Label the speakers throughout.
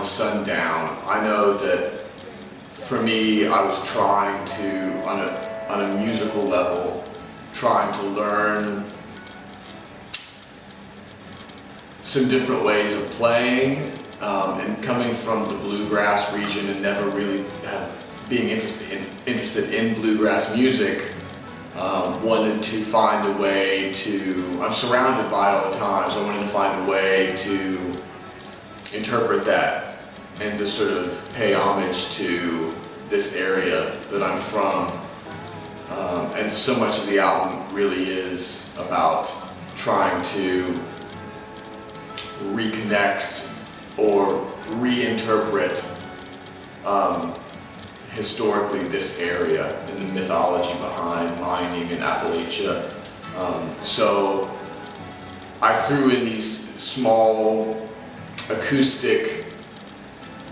Speaker 1: sundown. I know that for me, I was trying to, on a musical level, trying to learn some different ways of playing, and coming from the bluegrass region and never really being interested in bluegrass music, wanted to find a way to, I'm surrounded by it all the time, so I wanted to find a way to interpret that and to sort of pay homage to this area that I'm from. And so much of the album really is about trying to reconnect or reinterpret historically this area and the mythology behind mining in Appalachia. So I threw in these small acoustic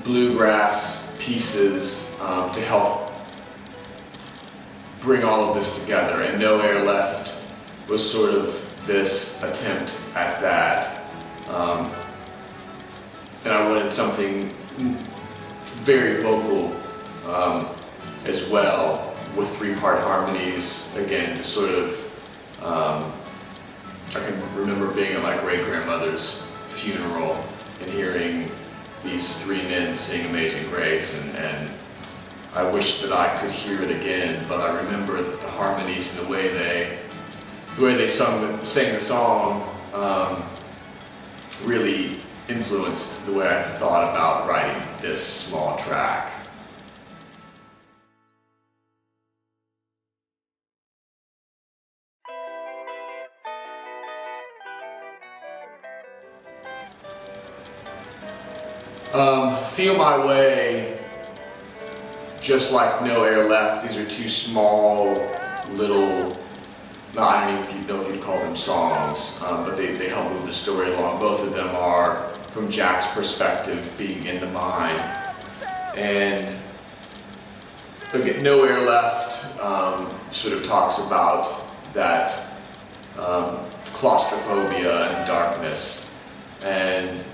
Speaker 1: bluegrass pieces to help bring all of this together, and No Air Left was sort of this attempt at that. And I wanted something very vocal as well, with 3-part harmonies, again, to sort of, I can remember being at my great-grandmother's funeral and hearing these 3 men sing Amazing Grace, and I wish that I could hear it again, but I remember that the harmonies and the way they sang the song really influenced the way I thought about writing this small track. Feel My Way, just like No Air Left, these are 2 small little, I don't even know if you'd call them songs, but they help move the story along. Both of them are from Jack's perspective, being in the mine. And again, No Air Left sort of talks about that claustrophobia and darkness, and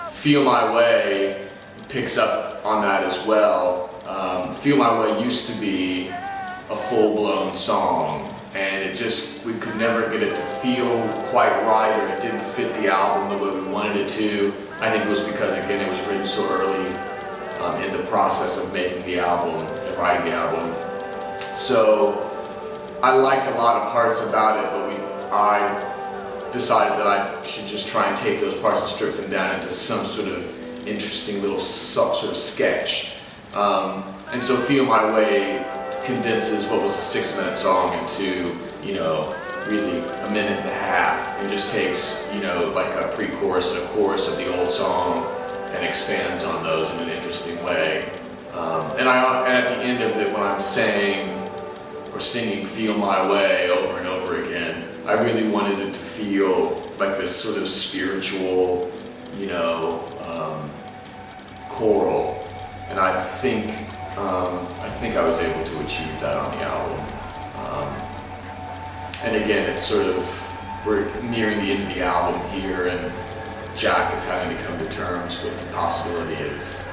Speaker 1: Feel My Way picks up on that as well. Feel My Way used to be a full-blown song, and we could never get it to feel quite right, or it didn't fit the album the way we wanted it to. I think it was because, again, it was written so early in the process of making the album and writing the album. So I liked a lot of parts about it, but I decided that I should just try and take those parts and strip them down into some sort of interesting little sort of sketch. And so Feel My Way condenses what was a 6-minute song into, really a minute and a half, and just takes, like a pre-chorus and a chorus of the old song and expands on those in an interesting way. And at the end of it, when I'm saying or singing Feel My Way over and over again, I really wanted it to feel like this sort of spiritual, choral, and I think I was able to achieve that on the album. And again, it's sort of, we're nearing the end of the album here, and Jack is having to come to terms with the possibility of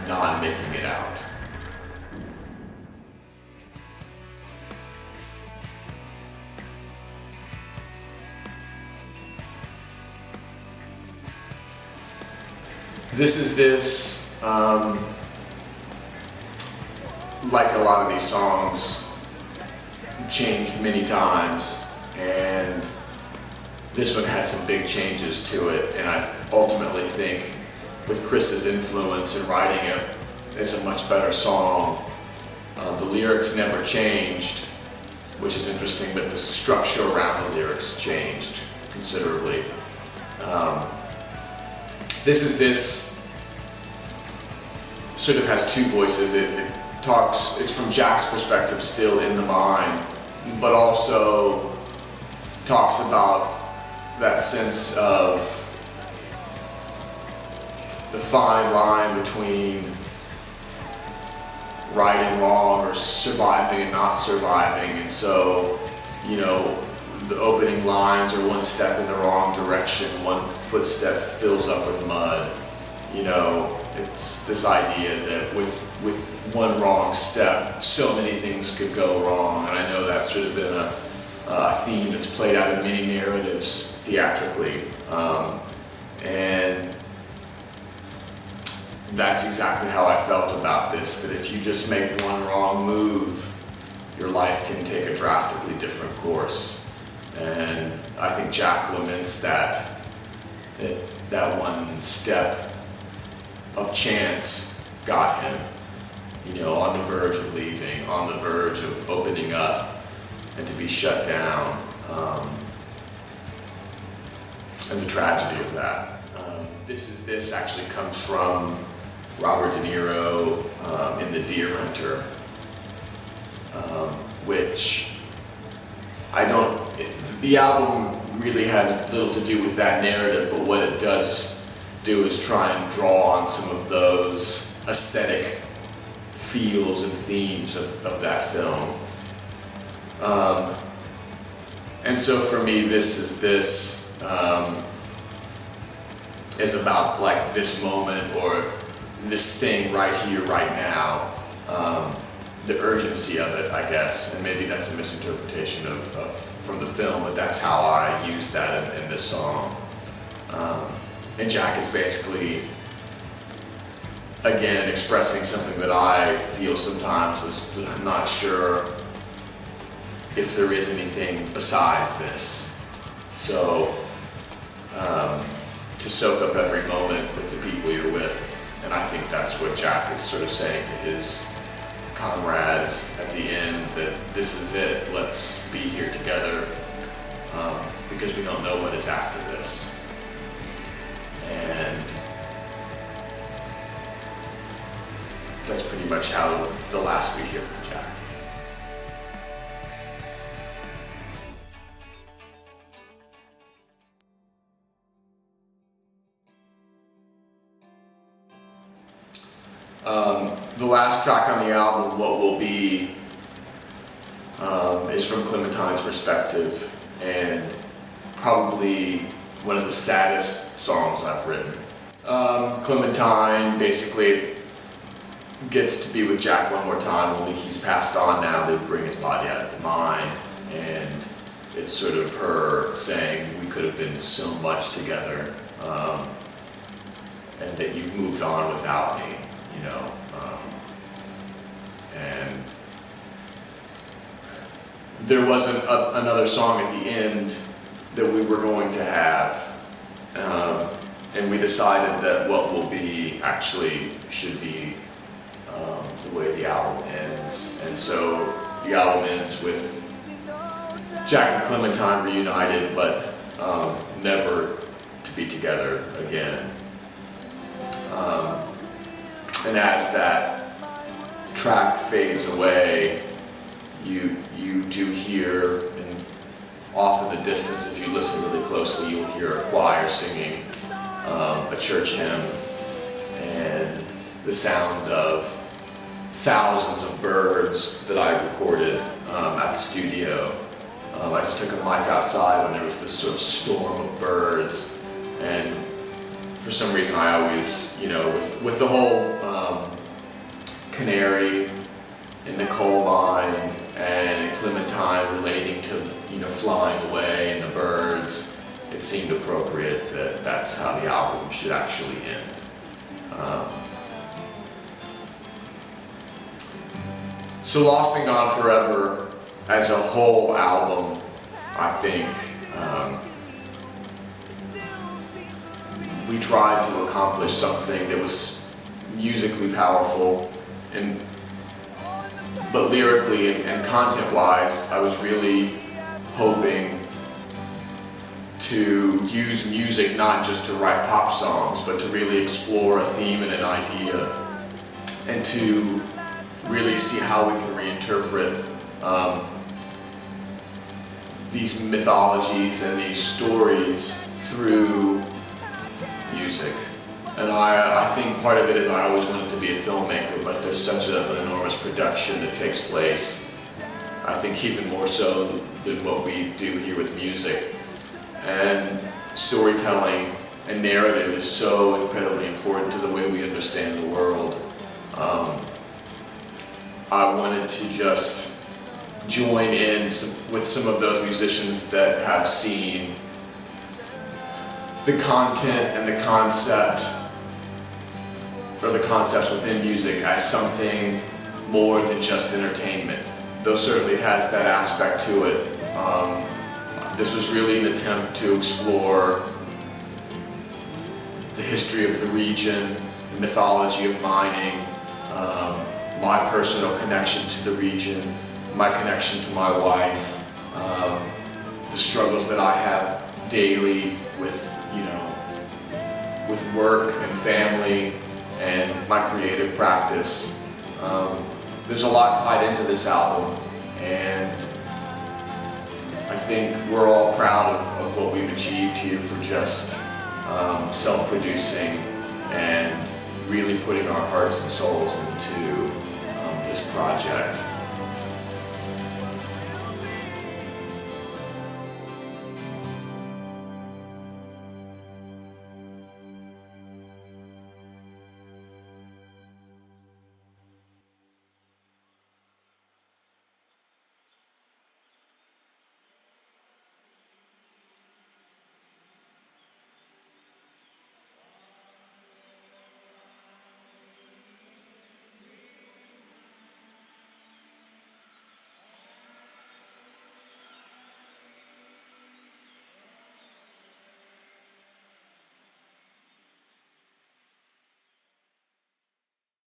Speaker 1: not making it out. This, like a lot of these songs, changed many times, and this one had some big changes to it, and I ultimately think with Chris's influence in writing it, it's a much better song. The lyrics never changed, which is interesting, but the structure around the lyrics changed considerably. This sort of has 2 voices. It's from Jack's perspective, still in the mine, but also talks about that sense of the fine line between right and wrong, or surviving and not surviving. And so, the opening lines are 1 step in the wrong direction, 1 footstep fills up with mud, It's this idea that with one wrong step, so many things could go wrong, and I know that's sort of been a theme that's played out in many narratives theatrically, and that's exactly how I felt about this, that if you just make one wrong move, your life can take a drastically different course. And I think Jack laments that one step of chance got him, on the verge of leaving, on the verge of opening up, and to be shut down, and the tragedy of that. This actually comes from Robert De Niro in The Deer Hunter, which the album really has little to do with that narrative, but what it does do is try and draw on some of those aesthetic feels and themes of that film. And so for me, this is about like this moment or this thing right here, right now. The urgency of it, I guess, and maybe that's a misinterpretation from the film, but that's how I use that in this song. And Jack is basically, again, expressing something that I feel sometimes is that I'm not sure if there is anything besides this. So, to soak up every moment with the people you're with, and I think that's what Jack is sort of saying to his comrades at the end, that this is it, let's be here together, because we don't know what is after this. And that's pretty much how the last we hear from Jack. The last track on the album, What Will Be, is from Clementine's perspective, and probably one of the saddest songs I've written. Clementine basically gets to be with Jack one more time, only he's passed on now. They bring his body out of the mine, and it's sort of her saying, we could have been so much together, and that you've moved on without me. And there wasn't another song at the end that we were going to have, and we decided that What Will Be actually should be the way the album ends. And so the album ends with Jack and Clementine reunited, but never to be together again. And as that track fades away, you do hear, and off in the distance, if you listen really closely, you'll hear a choir singing a church hymn, and the sound of thousands of birds that I recorded at the studio. I just took a mic outside when there was this sort of storm of birds, and for some reason I always, with the whole canary in the coal mine and Clementine relating to, flying away and the birds, it seemed appropriate that that's how the album should actually end. So Lost and Gone Forever, as a whole album, I think we tried to accomplish something that was musically powerful, but lyrically and content-wise, I was really hoping to use music not just to write pop songs, but to really explore a theme and an idea, and to really see how we can reinterpret these mythologies and these stories through music. And I think part of it is I always wanted to be a filmmaker, but there's such an enormous production that takes place, I think even more so than what we do here with music. And storytelling and narrative is so incredibly important to the way we understand the world. I wanted to just join in with some of those musicians that have seen the content and the concept, or the concepts within music, as something more than just entertainment. Though certainly it has that aspect to it. This was really an attempt to explore the history of the region, the mythology of mining, my personal connection to the region, my connection to my wife, the struggles that I have daily with, with work and family and my creative practice. There's a lot tied into this album, and I think we're all proud of what we've achieved here for just self-producing and really putting our hearts and souls into this project.